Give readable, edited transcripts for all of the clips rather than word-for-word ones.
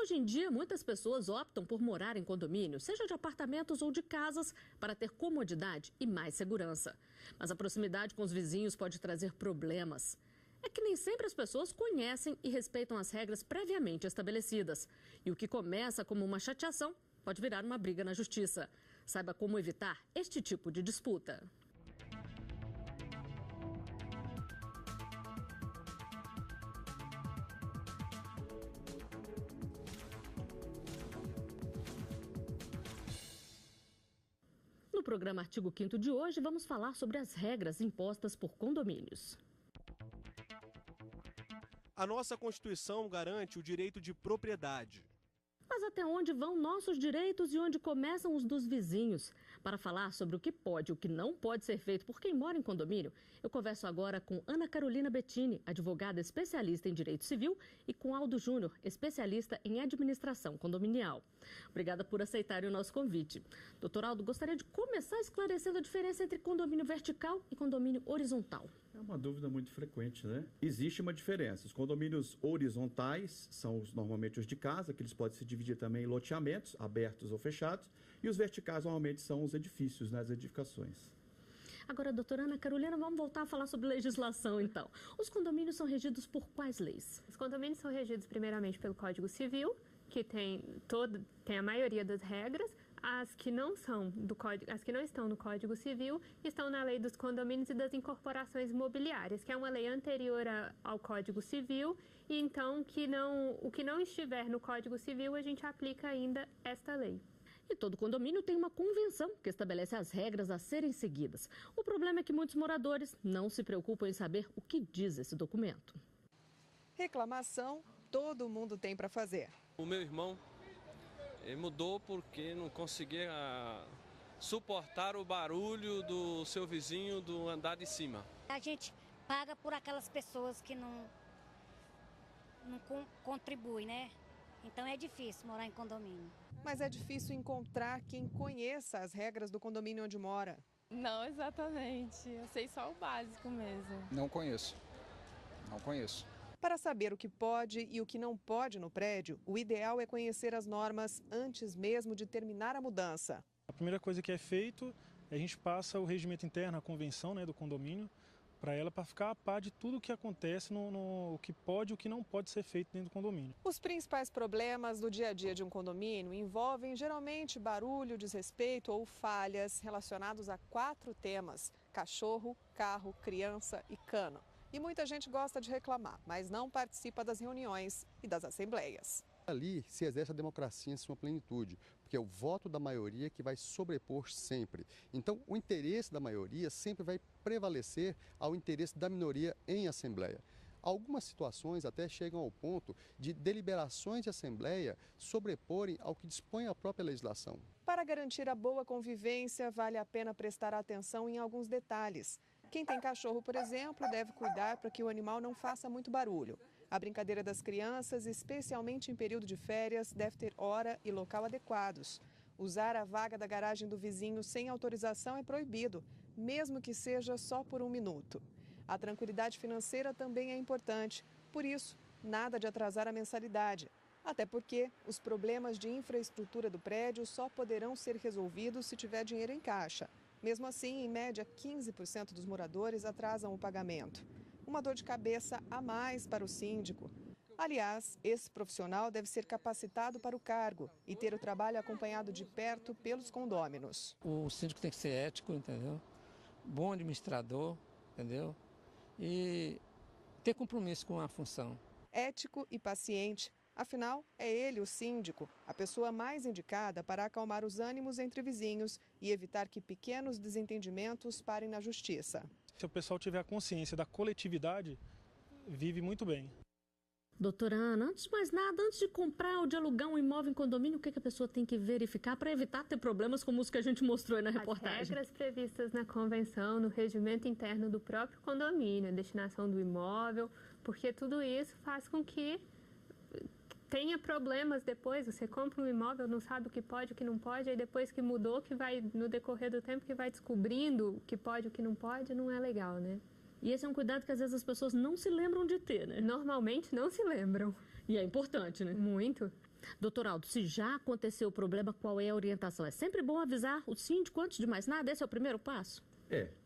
Hoje em dia, muitas pessoas optam por morar em condomínio, seja de apartamentos ou de casas, para ter comodidade e mais segurança. Mas a proximidade com os vizinhos pode trazer problemas. É que nem sempre as pessoas conhecem e respeitam as regras previamente estabelecidas. E o que começa como uma chateação pode virar uma briga na justiça. Saiba como evitar este tipo de disputa. No programa Artigo 5º de hoje, vamos falar sobre as regras impostas por condomínios. A nossa Constituição garante o direito de propriedade. Mas até onde vão nossos direitos e onde começam os dos vizinhos? Para falar sobre o que pode e o que não pode ser feito por quem mora em condomínio, eu converso agora com Ana Carolina Bettini, advogada especialista em direito civil, e com Aldo Júnior, especialista em administração condominial. Obrigada por aceitarem o nosso convite. Doutor Aldo, gostaria de começar esclarecendo a diferença entre condomínio vertical e condomínio horizontal. É uma dúvida muito frequente, né? Existe uma diferença. Os condomínios horizontais são normalmente os de casa, que eles podem se dividir também em loteamentos, abertos ou fechados. E os verticais normalmente são os edifícios, né? As edificações. Agora, doutora Ana Carolina, vamos voltar a falar sobre legislação, então. Os condomínios são regidos por quais leis? Os condomínios são regidos primeiramente pelo Código Civil, que tem a maioria das regras. As que não estão no Código Civil estão na Lei dos Condomínios e das Incorporações Imobiliárias, que é uma lei anterior ao Código Civil, e então o que não estiver no Código Civil, a gente aplica ainda esta lei. E todo condomínio tem uma convenção que estabelece as regras a serem seguidas. O problema é que muitos moradores não se preocupam em saber o que diz esse documento. Reclamação todo mundo tem para fazer. O meu irmão mudou porque não conseguia suportar o barulho do seu vizinho do andar de cima. A gente paga por aquelas pessoas que não contribuem, né? Então é difícil morar em condomínio. Mas é difícil encontrar quem conheça as regras do condomínio onde mora. Não exatamente, eu sei só o básico mesmo. Não conheço. Para saber o que pode e o que não pode no prédio, o ideal é conhecer as normas antes mesmo de terminar a mudança. A primeira coisa que é feito é a gente passa o regimento interno, a convenção, né, do condomínio, para ficar a par de tudo o que acontece, o que pode e o que não pode ser feito dentro do condomínio. Os principais problemas do dia a dia de um condomínio envolvem geralmente barulho, desrespeito ou falhas relacionados a 4 temas: cachorro, carro, criança e cano. E muita gente gosta de reclamar, mas não participa das reuniões e das assembleias. Ali se exerce a democracia em sua plenitude, porque é o voto da maioria que vai sobrepor sempre. Então, o interesse da maioria sempre vai prevalecer ao interesse da minoria em assembleia. Algumas situações até chegam ao ponto de deliberações de assembleia sobreporem ao que dispõe a própria legislação. Para garantir a boa convivência, vale a pena prestar atenção em alguns detalhes. Quem tem cachorro, por exemplo, deve cuidar para que o animal não faça muito barulho. A brincadeira das crianças, especialmente em período de férias, deve ter hora e local adequados. Usar a vaga da garagem do vizinho sem autorização é proibido, mesmo que seja só por 1 minuto. A tranquilidade financeira também é importante, por isso, nada de atrasar a mensalidade. Até porque os problemas de infraestrutura do prédio só poderão ser resolvidos se tiver dinheiro em caixa. Mesmo assim, em média, 15% dos moradores atrasam o pagamento. Uma dor de cabeça a mais para o síndico. Aliás, esse profissional deve ser capacitado para o cargo e ter o trabalho acompanhado de perto pelos condôminos. O síndico tem que ser ético, entendeu? Bom administrador, entendeu? E ter compromisso com a função. Ético e paciente. Afinal, é ele, o síndico, a pessoa mais indicada para acalmar os ânimos entre vizinhos e evitar que pequenos desentendimentos parem na justiça. Se o pessoal tiver a consciência da coletividade, vive muito bem. Doutora Ana, antes de mais nada, antes de comprar ou de alugar um imóvel em condomínio, o que a pessoa tem que verificar para evitar ter problemas como os que a gente mostrou aí na reportagem? As regras previstas na convenção, no regimento interno do próprio condomínio, a destinação do imóvel, porque tudo isso faz com que tenha problemas depois. Você compra um imóvel, não sabe o que pode, o que não pode, aí depois que mudou, que vai, no decorrer do tempo, que vai descobrindo o que pode, o que não pode, não é legal, né? E esse é um cuidado que às vezes as pessoas não se lembram de ter, né? Normalmente não se lembram. E é importante, né? Muito. Doutor Aldo, se já aconteceu o problema, qual é a orientação? É sempre bom avisar o síndico antes de mais nada? Esse é o primeiro passo?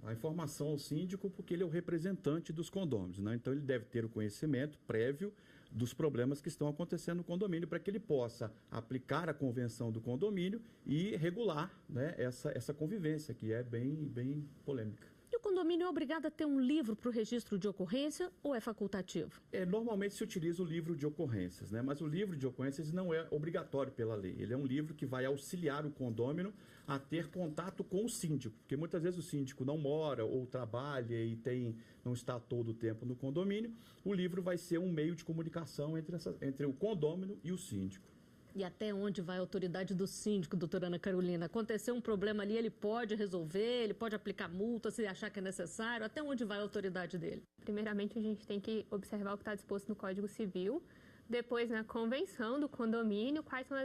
A informação ao síndico, porque ele é o representante dos condôminos, né? Então ele deve ter o conhecimento prévio dos problemas que estão acontecendo no condomínio para que ele possa aplicar a convenção do condomínio e regular, né, essa convivência, que é bem polêmica. E o condomínio é obrigado a ter um livro para o registro de ocorrência ou é facultativo? Normalmente se utiliza o livro de ocorrências, né? Mas o livro de ocorrências não é obrigatório pela lei. Ele é um livro que vai auxiliar o condômino a ter contato com o síndico, porque muitas vezes o síndico não mora ou trabalha e não está todo o tempo no condomínio. O livro vai ser um meio de comunicação entre o condômino e o síndico. E até onde vai a autoridade do síndico, doutora Ana Carolina? Aconteceu um problema ali, ele pode resolver, ele pode aplicar multa se achar que é necessário? Até onde vai a autoridade dele? Primeiramente, a gente tem que observar o que está disposto no Código Civil. Depois, na convenção do condomínio, quais são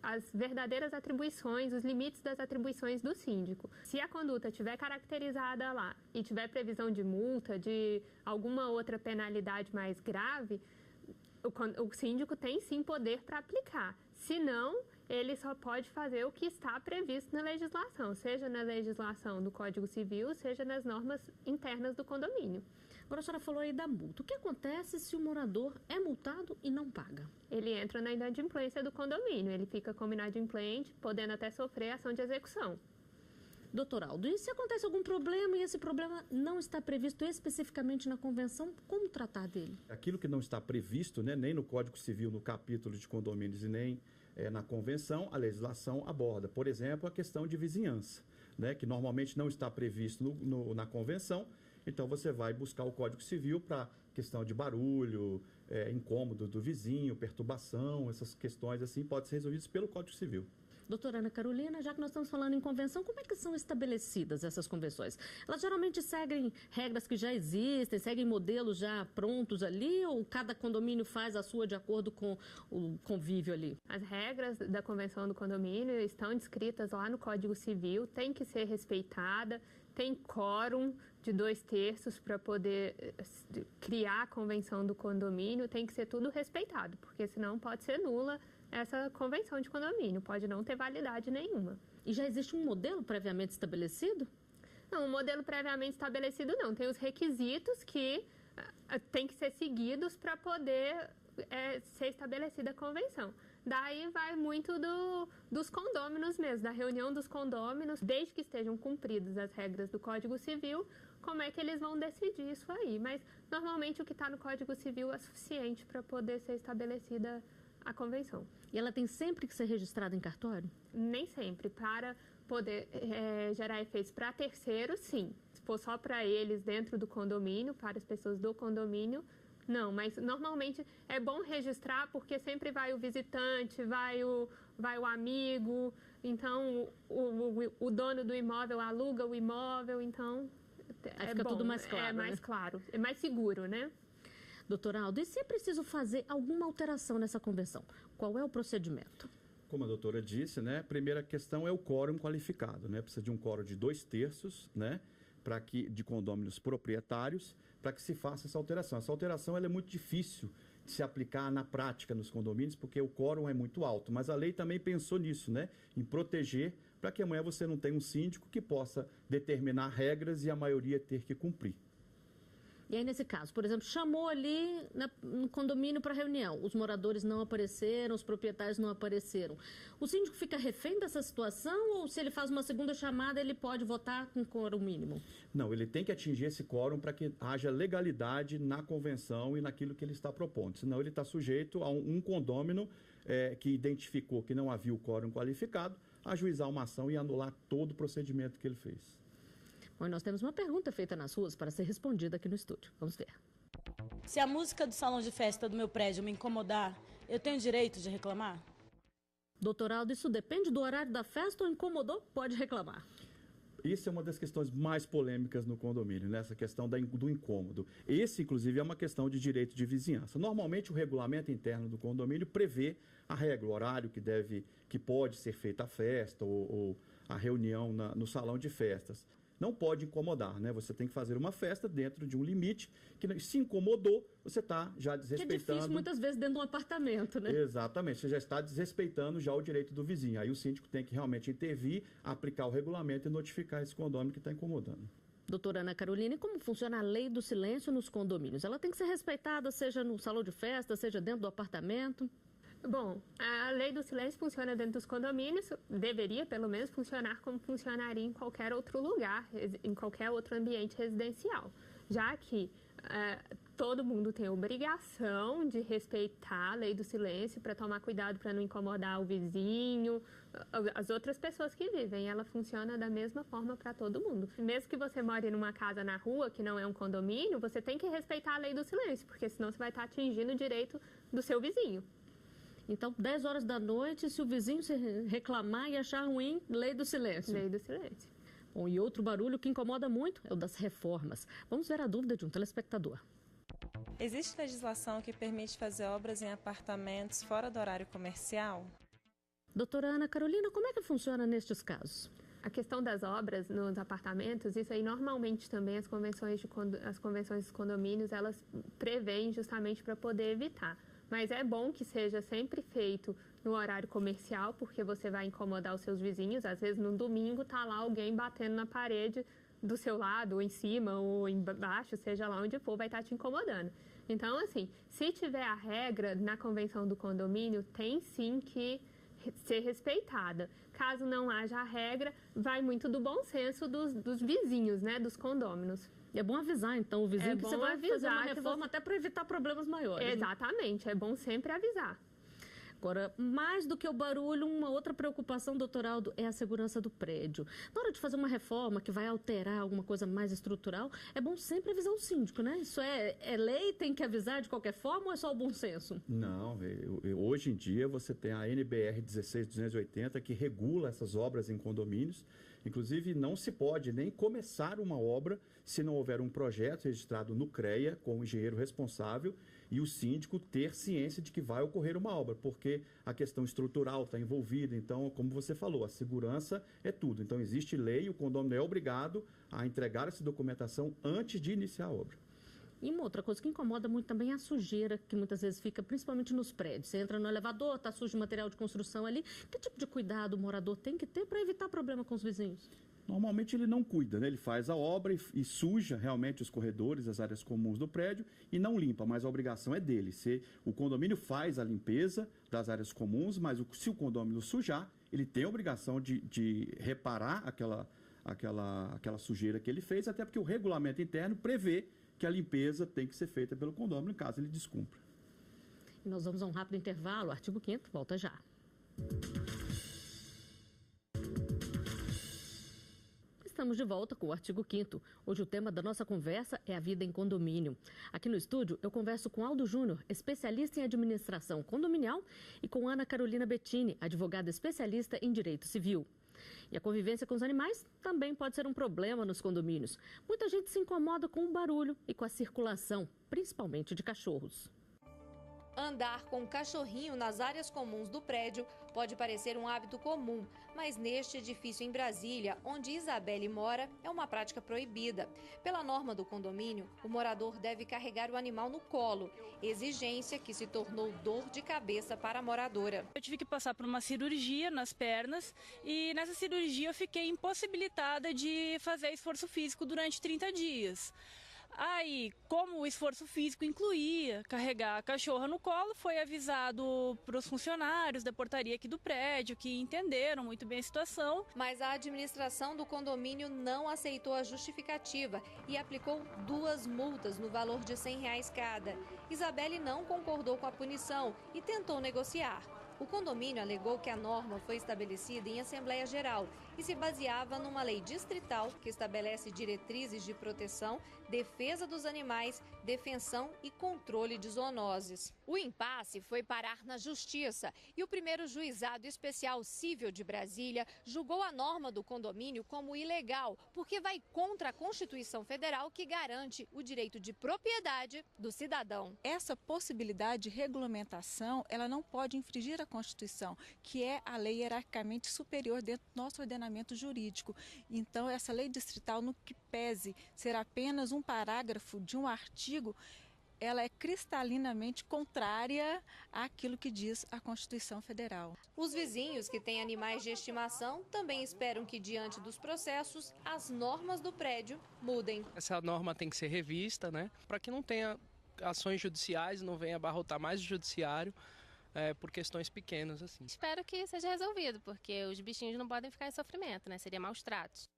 as verdadeiras atribuições, os limites das atribuições do síndico. Se a conduta estiver caracterizada lá e tiver previsão de multa, de alguma outra penalidade mais grave, o síndico tem sim poder para aplicar. Se não, ele só pode fazer o que está previsto na legislação, seja na legislação do Código Civil, seja nas normas internas do condomínio. Agora a senhora falou aí da multa. O que acontece se o morador é multado e não paga? Ele entra na inadimplência do condomínio, ele fica como inadimplente, podendo até sofrer ação de execução. Doutor Aldo, e se acontece algum problema e esse problema não está previsto especificamente na convenção, como tratar dele? Aquilo que não está previsto, né, nem no Código Civil, no capítulo de condomínios e nem na convenção, a legislação aborda. Por exemplo, a questão de vizinhança, né, que normalmente não está previsto na convenção. Então você vai buscar o Código Civil para questão de barulho, incômodo do vizinho, perturbação, essas questões assim podem ser resolvidas pelo Código Civil. Doutora Ana Carolina, já que nós estamos falando em convenção, como é que são estabelecidas essas convenções? Elas geralmente seguem regras que já existem, seguem modelos já prontos ali, ou cada condomínio faz a sua de acordo com o convívio ali? As regras da convenção do condomínio estão descritas lá no Código Civil, tem que ser respeitada, tem quórum de 2/3 para poder criar a convenção do condomínio, tem que ser tudo respeitado, porque senão pode ser nula essa convenção de condomínio, pode não ter validade nenhuma. E já existe um modelo previamente estabelecido? Não, um modelo previamente estabelecido não. Tem os requisitos que têm que ser seguidos para poder ser estabelecida a convenção. Daí vai muito dos condôminos mesmo, da reunião dos condôminos, desde que estejam cumpridas as regras do Código Civil, como é que eles vão decidir isso aí. Mas, normalmente, o que está no Código Civil é suficiente para poder ser estabelecida a convenção. E ela tem sempre que ser registrada em cartório? Nem sempre. Para poder gerar efeitos para terceiros, sim. Se for só para eles dentro do condomínio, para as pessoas do condomínio, não. Mas normalmente é bom registrar porque sempre vai o visitante, vai o amigo. Então o dono do imóvel aluga o imóvel, então fica bom, tudo mais claro. É mais claro, é mais seguro, né? Doutor Aldo, e se é preciso fazer alguma alteração nessa convenção? Qual é o procedimento? Como a doutora disse, né, a primeira questão é o quórum qualificado, né? Precisa de um quórum de 2/3, né, de condôminos proprietários, para que se faça essa alteração. Essa alteração ela é muito difícil de se aplicar na prática nos condomínios, porque o quórum é muito alto. Mas a lei também pensou nisso, né, em proteger, para que amanhã você não tenha um síndico que possa determinar regras e a maioria ter que cumprir. E aí, nesse caso, por exemplo, chamou ali no condomínio para reunião, os moradores não apareceram, os proprietários não apareceram. O síndico fica refém dessa situação ou se ele faz uma segunda chamada, ele pode votar com quórum mínimo? Não, ele tem que atingir esse quórum para que haja legalidade na convenção e naquilo que ele está propondo. Senão ele está sujeito a um condômino que identificou que não havia o quórum qualificado, ajuizar uma ação e anular todo o procedimento que ele fez. Bom, nós temos uma pergunta feita nas ruas para ser respondida aqui no estúdio. Vamos ver. Se a música do salão de festa do meu prédio me incomodar, eu tenho direito de reclamar? Doutor Aldo, isso depende do horário da festa ou incomodou? Pode reclamar. Isso é uma das questões mais polêmicas no condomínio, né? Essa questão do incômodo. Esse, inclusive, é uma questão de direito de vizinhança. Normalmente, o regulamento interno do condomínio prevê a regra, o horário que pode ser feita a festa ou a reunião no salão de festas. não pode incomodar, né? Você tem que fazer uma festa dentro de um limite que, se incomodou, você está já desrespeitando... Que é difícil muitas vezes dentro de um apartamento, né? Exatamente, você já está desrespeitando já o direito do vizinho. Aí o síndico tem que realmente intervir, aplicar o regulamento e notificar esse condômino que está incomodando. Doutora Ana Carolina, e como funciona a lei do silêncio nos condomínios? Ela tem que ser respeitada, seja no salão de festa, seja dentro do apartamento? Bom, a lei do silêncio funciona dentro dos condomínios, deveria pelo menos funcionar como funcionaria em qualquer outro lugar, em qualquer outro ambiente residencial, já que todo mundo tem a obrigação de respeitar a lei do silêncio para tomar cuidado para não incomodar o vizinho, as outras pessoas que vivem. Ela funciona da mesma forma para todo mundo. Mesmo que você more numa casa na rua, que não é um condomínio, você tem que respeitar a lei do silêncio, porque senão você vai estar atingindo o direito do seu vizinho. Então, 10 horas da noite, se o vizinho se reclamar e achar ruim, lei do silêncio. Lei do silêncio. Bom, e outro barulho que incomoda muito é o das reformas. Vamos ver a dúvida de um telespectador. Existe legislação que permite fazer obras em apartamentos fora do horário comercial? Doutora Ana Carolina, como é que funciona nestes casos? A questão das obras nos apartamentos, isso aí normalmente também as convenções dos condomínios, elas prevêem justamente para poder evitar. Mas é bom que seja sempre feito no horário comercial, porque você vai incomodar os seus vizinhos. Às vezes, no domingo, está lá alguém batendo na parede do seu lado, ou em cima, ou embaixo, seja lá onde for, vai estar te incomodando. Então, assim, se tiver a regra na convenção do condomínio, tem sim que ser respeitada. Caso não haja a regra, vai muito do bom senso dos vizinhos, né, dos condôminos. É bom avisar, então, o vizinho que você vai fazer uma reforma até para evitar problemas maiores. Exatamente, né? É bom sempre avisar. Agora, mais do que o barulho, uma outra preocupação, doutor Aldo, é a segurança do prédio. Na hora de fazer uma reforma que vai alterar alguma coisa mais estrutural, é bom sempre avisar o síndico, né? Isso é lei, tem que avisar de qualquer forma ou é só o bom senso? Não, hoje em dia você tem a NBR 16280 que regula essas obras em condomínios. Inclusive, não se pode nem começar uma obra se não houver um projeto registrado no CREA com o engenheiro responsável e o síndico ter ciência de que vai ocorrer uma obra, porque a questão estrutural está envolvida. Então, como você falou, a segurança é tudo. Então, existe lei, o condomínio é obrigado a entregar essa documentação antes de iniciar a obra. E uma outra coisa que incomoda muito também é a sujeira, que muitas vezes fica principalmente nos prédios. Você entra no elevador, está sujo de material de construção ali. Que tipo de cuidado o morador tem que ter para evitar problema com os vizinhos? Normalmente ele não cuida, né? Ele faz a obra e suja realmente os corredores, as áreas comuns do prédio e não limpa, mas a obrigação é dele. O condomínio faz a limpeza das áreas comuns, mas se o condomínio sujar, ele tem a obrigação de reparar aquela sujeira que ele fez, até porque o regulamento interno prevê que a limpeza tem que ser feita pelo condomínio, caso ele descumpra. E nós vamos a um rápido intervalo, artigo 5º, volta já. Estamos de volta com o artigo 5º. Hoje o tema da nossa conversa é a vida em condomínio. Aqui no estúdio eu converso com Aldo Júnior, especialista em administração condominial, e com Ana Carolina Bettini, advogada especialista em direito civil. E a convivência com os animais também pode ser um problema nos condomínios. Muita gente se incomoda com o barulho e com a circulação, principalmente de cachorros. Andar com um cachorrinho nas áreas comuns do prédio pode parecer um hábito comum, mas neste edifício em Brasília, onde Isabelle mora, é uma prática proibida. Pela norma do condomínio, o morador deve carregar o animal no colo, exigência que se tornou dor de cabeça para a moradora. Eu tive que passar por uma cirurgia nas pernas e nessa cirurgia eu fiquei impossibilitada de fazer esforço físico durante 30 dias. Aí, como o esforço físico incluía carregar a cachorra no colo, foi avisado para os funcionários da portaria aqui do prédio, que entenderam muito bem a situação. Mas a administração do condomínio não aceitou a justificativa e aplicou 2 multas no valor de R$100 cada. Isabelle não concordou com a punição e tentou negociar. O condomínio alegou que a norma foi estabelecida em Assembleia Geral e se baseava numa lei distrital que estabelece diretrizes de proteção, defesa dos animais, defensão e controle de zoonoses. O impasse foi parar na Justiça e o primeiro Juizado Especial Cível de Brasília julgou a norma do condomínio como ilegal, porque vai contra a Constituição Federal que garante o direito de propriedade do cidadão. Essa possibilidade de regulamentação, ela não pode infringir a Constituição, que é a lei hierarquicamente superior dentro do nosso ordenamento ordenamento jurídico. Então, essa lei distrital, no que pese ser apenas um parágrafo de um artigo, ela é cristalinamente contrária àquilo que diz a Constituição Federal. Os vizinhos que têm animais de estimação também esperam que, diante dos processos, as normas do prédio mudem. Essa norma tem que ser revista, né, para que não tenha ações judiciais, não venha abarrotar mais o judiciário por questões pequenas assim. Espero que seja resolvido, porque os bichinhos não podem ficar em sofrimento, né? Seria maus tratos.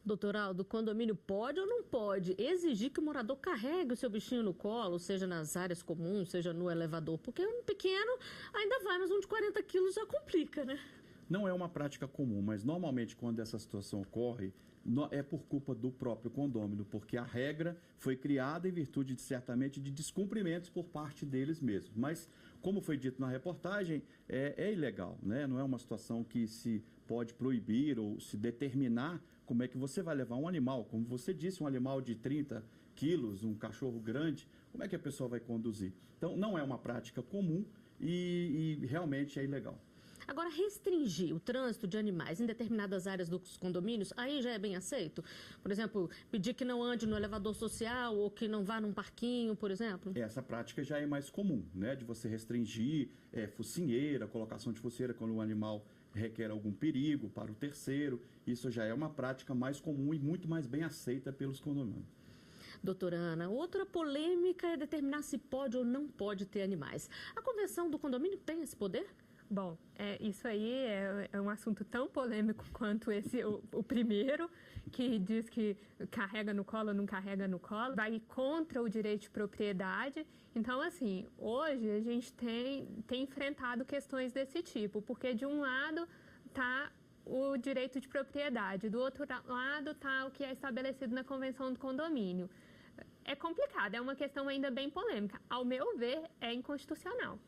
Doutor Aldo, o condomínio pode ou não pode exigir que o morador carregue o seu bichinho no colo, seja nas áreas comuns, seja no elevador? Porque um pequeno ainda vai, mas um de 40 quilos já complica, né? Não é uma prática comum, mas normalmente quando essa situação ocorre, é por culpa do próprio condômino, porque a regra foi criada em virtude, certamente, de descumprimentos por parte deles mesmos. Mas, como foi dito na reportagem, é ilegal, né? Não é uma situação que se pode proibir ou se determinar como é que você vai levar um animal. Como você disse, um animal de 30 quilos, um cachorro grande, como é que a pessoa vai conduzir? Então, não é uma prática comum e realmente é ilegal. Agora, restringir o trânsito de animais em determinadas áreas dos condomínios, aí já é bem aceito? Por exemplo, pedir que não ande no elevador social ou que não vá num parquinho, por exemplo? Essa prática já é mais comum, né? De você restringir focinheira, colocação de focinheira quando o animal requer algum perigo para o terceiro. Isso já é uma prática mais comum e muito mais bem aceita pelos condomínios. Doutora Ana, outra polêmica é determinar se pode ou não pode ter animais. A convenção do condomínio tem esse poder? Bom, isso aí é um assunto tão polêmico quanto o primeiro, que diz que carrega no colo ou não carrega no colo, vai contra o direito de propriedade. Então, assim, hoje a gente tem enfrentado questões desse tipo, porque de um lado está o direito de propriedade, do outro lado está o que é estabelecido na Convenção do Condomínio. É complicado, é uma questão ainda bem polêmica. Ao meu ver, é inconstitucional.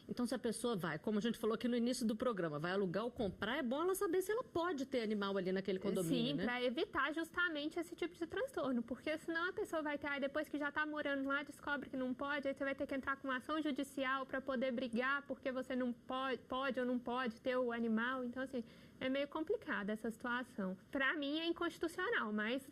Então, se a pessoa vai, como a gente falou aqui no início do programa, vai alugar ou comprar, é bom ela saber se ela pode ter animal ali naquele condomínio, Sim, né? para evitar justamente esse tipo de transtorno, porque senão a pessoa vai ter, aí depois que já está morando lá, descobre que não pode, aí você vai ter que entrar com uma ação judicial para poder brigar, porque você não pode ou não pode ter o animal. Então, assim, é meio complicada essa situação. Para mim é inconstitucional, mas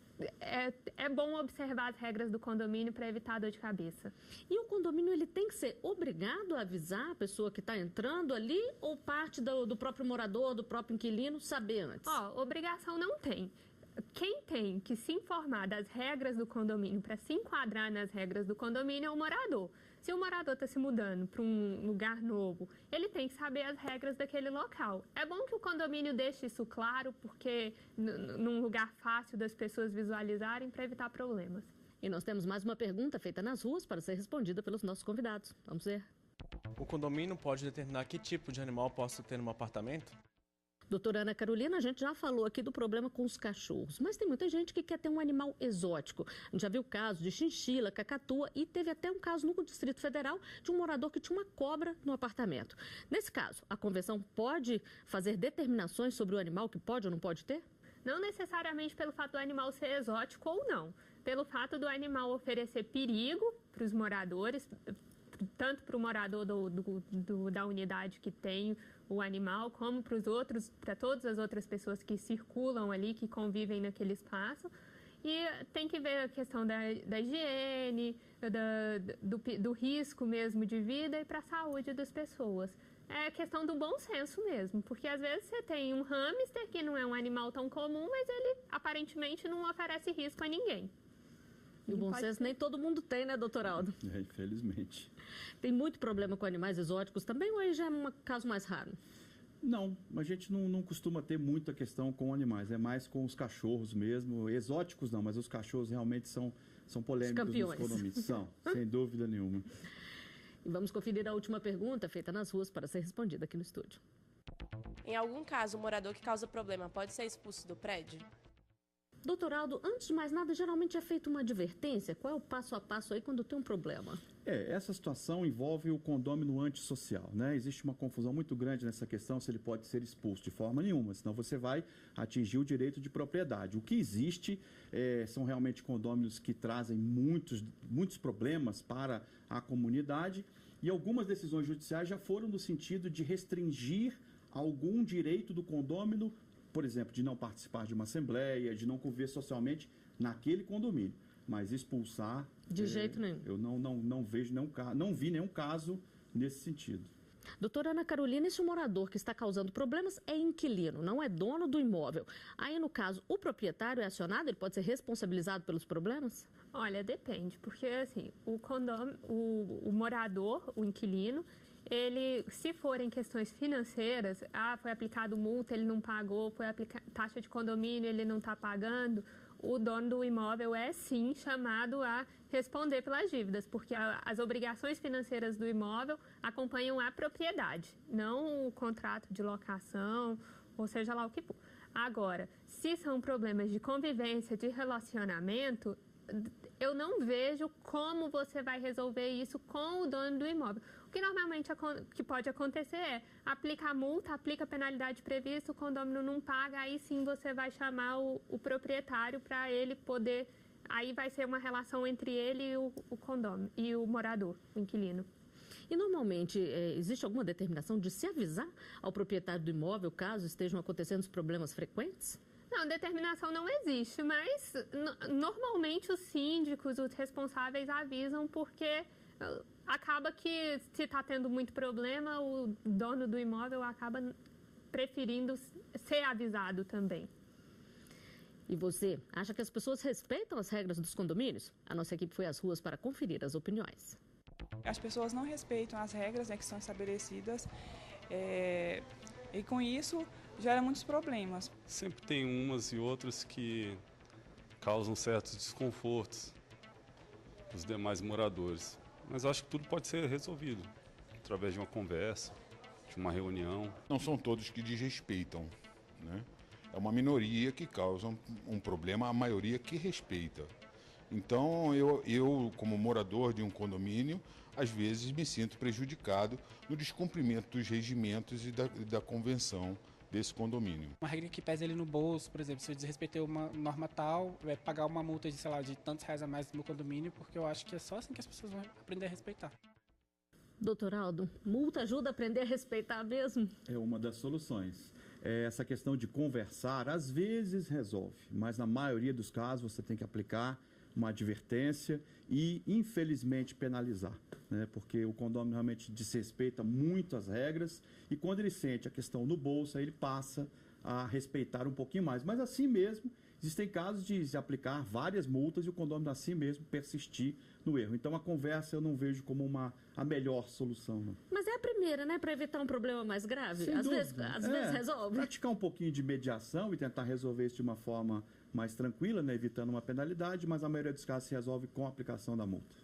é bom observar as regras do condomínio para evitar dor de cabeça. E o condomínio ele tem que ser obrigado a avisar a pessoa que está entrando ali ou parte do próprio morador, do próprio inquilino, saber antes? Obrigação não tem. Quem tem que se informar das regras do condomínio para se enquadrar nas regras do condomínio é o morador. Se o morador está se mudando para um lugar novo, ele tem que saber as regras daquele local. É bom que o condomínio deixe isso claro, porque num lugar fácil das pessoas visualizarem para evitar problemas. E nós temos mais uma pergunta feita nas ruas para ser respondida pelos nossos convidados. Vamos ver. O condomínio pode determinar que tipo de animal possa ter no apartamento? Doutora Ana Carolina, a gente já falou aqui do problema com os cachorros, mas tem muita gente que quer ter um animal exótico. A gente já viu casos de chinchila, cacatua e teve até um caso no Distrito Federal de um morador que tinha uma cobra no apartamento. Nesse caso, a convenção pode fazer determinações sobre o animal que pode ou não pode ter? Não necessariamente pelo fato do animal ser exótico ou não, pelo fato do animal oferecer perigo para os moradores, tanto para o morador da unidade que tem o animal, como para todas as outras pessoas que circulam ali, que convivem naquele espaço. E tem que ver a questão da higiene, do risco mesmo de vida e para a saúde das pessoas. É questão do bom senso mesmo, porque às vezes você tem um hamster que não é um animal tão comum, mas ele aparentemente não oferece risco a ninguém. E o bom senso nem todo mundo tem, né, doutor Aldo? Infelizmente. Tem muito problema com animais exóticos também, ou aí já é um caso mais raro? Não, a gente não costuma ter muita questão com animais, é mais com os cachorros mesmo. Exóticos não, mas os cachorros realmente são polêmicos nos condomínios. São, sem dúvida nenhuma. E vamos conferir a última pergunta feita nas ruas para ser respondida aqui no estúdio. Em algum caso, o morador que causa problema pode ser expulso do prédio? Doutor Aldo, antes de mais nada, geralmente é feita uma advertência? Qual é o passo a passo aí quando tem um problema? Essa situação envolve o condômino antissocial, né? Existe uma confusão muito grande nessa questão se ele pode ser expulso de forma nenhuma, senão você vai atingir o direito de propriedade. O que existe são realmente condôminos que trazem muitos problemas para a comunidade e algumas decisões judiciais já foram no sentido de restringir algum direito do condômino por exemplo, de não participar de uma assembleia, de não conviver socialmente naquele condomínio. Mas expulsar... De jeito nenhum. Eu não vejo não vi nenhum caso nesse sentido. Doutora Ana Carolina, esse morador que está causando problemas é inquilino, não é dono do imóvel. Aí, no caso, o proprietário é acionado? Ele pode ser responsabilizado pelos problemas? Olha, depende, porque assim, o morador, o inquilino, ele, se forem questões financeiras, foi aplicado multa, ele não pagou, foi aplicada taxa de condomínio, ele não está pagando, o dono do imóvel é sim chamado a responder pelas dívidas, porque as obrigações financeiras do imóvel acompanham a propriedade, não o contrato de locação, ou seja lá o que for. Agora, se são problemas de convivência, de relacionamento, eu não vejo como você vai resolver isso com o dono do imóvel. O que normalmente que pode acontecer é aplica a multa, aplica a penalidade prevista, o condomínio não paga, aí sim você vai chamar o proprietário para ele poder... Aí vai ser uma relação entre ele e o condomínio, e o morador, o inquilino. E normalmente existe alguma determinação de se avisar ao proprietário do imóvel caso estejam acontecendo os problemas frequentes? Não, determinação não existe, mas normalmente os síndicos, os responsáveis avisam porque acaba que se está tendo muito problema, o dono do imóvel acaba preferindo ser avisado também. E você, acha que as pessoas respeitam as regras dos condomínios? A nossa equipe foi às ruas para conferir as opiniões. As pessoas não respeitam as regras, né, que são estabelecidas e com isso gera muitos problemas. Sempre tem umas e outras que causam certos desconfortos para os demais moradores. Mas acho que tudo pode ser resolvido através de uma conversa, de uma reunião. Não são todos que desrespeitam, né? É uma minoria que causa um problema, a maioria que respeita. Então, eu, como morador de um condomínio, às vezes me sinto prejudicado no descumprimento dos regimentos e da convenção desse condomínio. Uma regra que pesa ele no bolso, por exemplo, se eu desrespeitei uma norma tal, vai pagar uma multa de, sei lá, de tantos reais a mais no meu condomínio, porque eu acho que é só assim que as pessoas vão aprender a respeitar. Doutor Aldo, multa ajuda a aprender a respeitar mesmo? É uma das soluções. Essa questão de conversar, às vezes resolve, mas na maioria dos casos você tem que aplicar uma advertência e, infelizmente, penalizar, né? Porque o condomínio realmente desrespeita muito as regras e quando ele sente a questão no bolso, aí ele passa a respeitar um pouquinho mais. Mas assim mesmo, existem casos de se aplicar várias multas e o condomínio assim mesmo persistir no erro. Então a conversa eu não vejo como a melhor solução. Não. Mas é a primeira, né? Para evitar um problema mais grave. Às vezes resolve. Praticar um pouquinho de mediação e tentar resolver isso de uma forma mais tranquila, né? Evitando uma penalidade, mas a maioria dos casos se resolve com a aplicação da multa.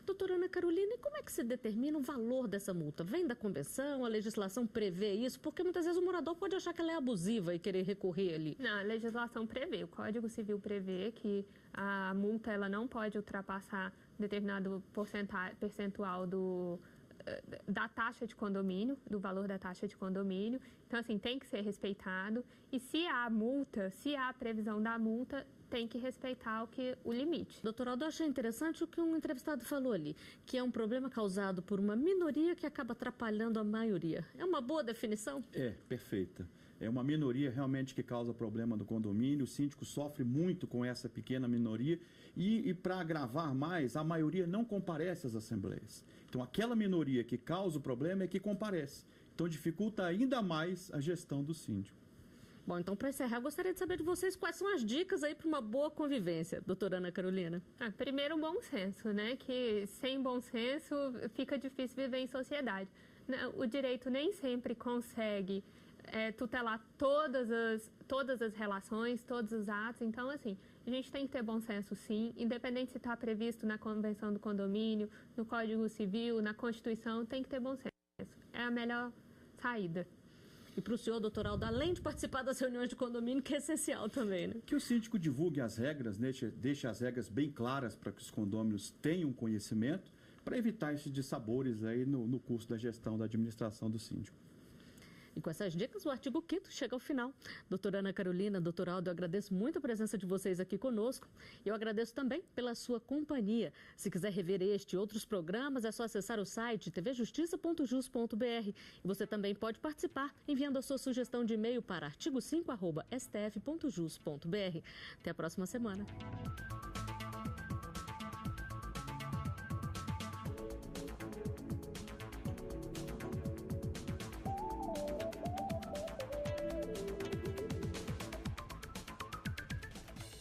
Doutora Ana Carolina, e como é que se determina o valor dessa multa? Vem da convenção, a legislação prevê isso? Porque muitas vezes o morador pode achar que ela é abusiva e querer recorrer ali. Não, a legislação prevê, o Código Civil prevê que a multa ela não pode ultrapassar determinado percentual da taxa de condomínio, do valor da taxa de condomínio. Então, assim, tem que ser respeitado. E se há multa, se há previsão da multa, tem que respeitar o limite. Doutor Aldo, eu achei interessante o que um entrevistado falou ali, que é um problema causado por uma minoria que acaba atrapalhando a maioria. É uma boa definição? É, perfeita. É uma minoria realmente que causa problema do condomínio, o síndico sofre muito com essa pequena minoria e para agravar mais, a maioria não comparece às assembleias. Então, aquela minoria que causa o problema é que comparece. Então, dificulta ainda mais a gestão do síndico. Bom, então, para encerrar, eu gostaria de saber de vocês quais são as dicas aí para uma boa convivência, doutora Ana Carolina. Primeiro, bom senso, né? Que sem bom senso fica difícil viver em sociedade. O direito nem sempre consegue tutelar todas as relações, todos os atos. Então, assim, a gente tem que ter bom senso, sim. Independente se está previsto na Convenção do Condomínio, no Código Civil, na Constituição, tem que ter bom senso. É a melhor saída. E para o senhor, doutor Aldo, além de participar das reuniões de condomínio, que é essencial também, né? Que o síndico divulgue as regras, deixe as regras bem claras para que os condôminos tenham conhecimento, para evitar esses dissabores aí no curso da gestão da administração do síndico. E com essas dicas, o artigo 5º chega ao final. Doutora Ana Carolina, doutor Aldo, eu agradeço muito a presença de vocês aqui conosco. E eu agradeço também pela sua companhia. Se quiser rever este e outros programas, é só acessar o site tvjustiça.jus.br. E você também pode participar enviando a sua sugestão de e-mail para artigo5@stf.jus.br. Até a próxima semana.